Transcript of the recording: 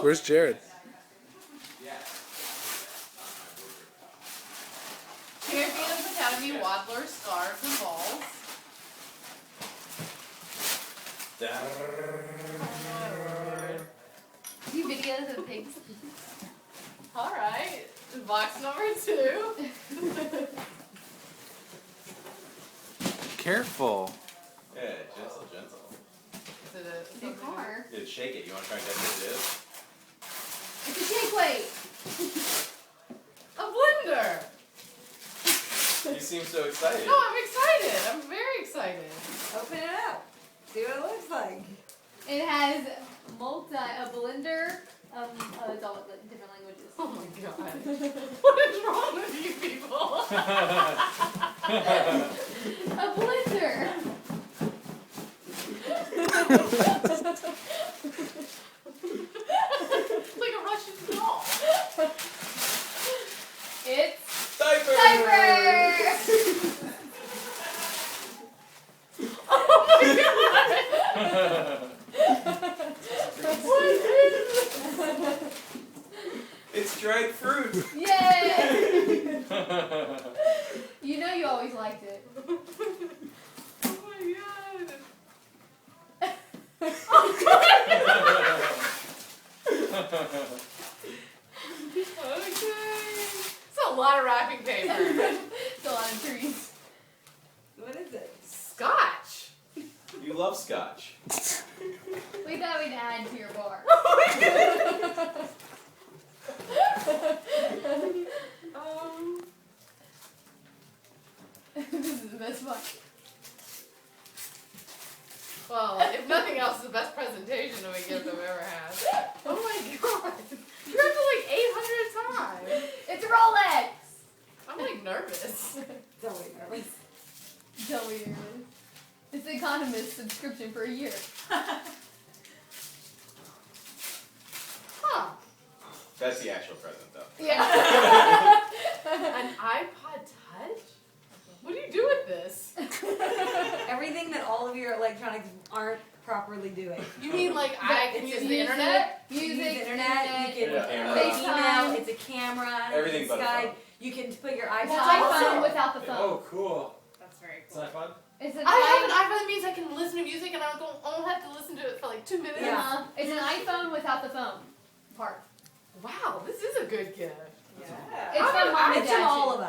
Where's Jared? Champions Academy Waddler scarves and balls. Do videos of pigs. Alright. Box number 2. Careful. Yeah, gentle. Is it a New car. Dude, shake it. You want to try and guess what it is? It's a shake weight. A blender! You seem so excited. No, I'm excited. I'm very excited. Open it up. See what it looks like. It has a blender. It's all different languages. Oh my god. What is wrong with you people? A blender. Like a Russian doll. It's Diapers! Diapers! oh my god! What is this? It's dried fruit. Yay! You know you always liked it. Oh my god. Oh god! Okay. It's a lot of wrapping paper. It's a lot of trees. What is it? Scotch. You love scotch. We thought we'd add to your bar. Oh my god. This is the best one. Well, if nothing else, it's the best presentation of a gift I've ever had. Oh my god. You read it like 800 times. It's a Rolex! I'm like nervous. Don't wait, nervous. Don't be nervous. It's the Economist subscription for a year. Huh. That's the actual present, though. Yeah. An iPod Touch? What do you do with this? Everything that all of your electronics aren't properly doing. You mean like I can use the Music, internet? You can use Music, the internet, you can Yeah. FaceTime, it's a camera, Everything it's but a Skype. phone. You can put your It's iPod an That's iPhone awesome. without the phone. Oh, cool. That's very It's not fun? It's an I have an iPhone that means I can listen to music and I don't have to listen to it for like 2 minutes. Yeah. It's an iPhone without the phone part. Wow, this is a good gift. Yeah. It's from Mom and It's from Dad. all of us.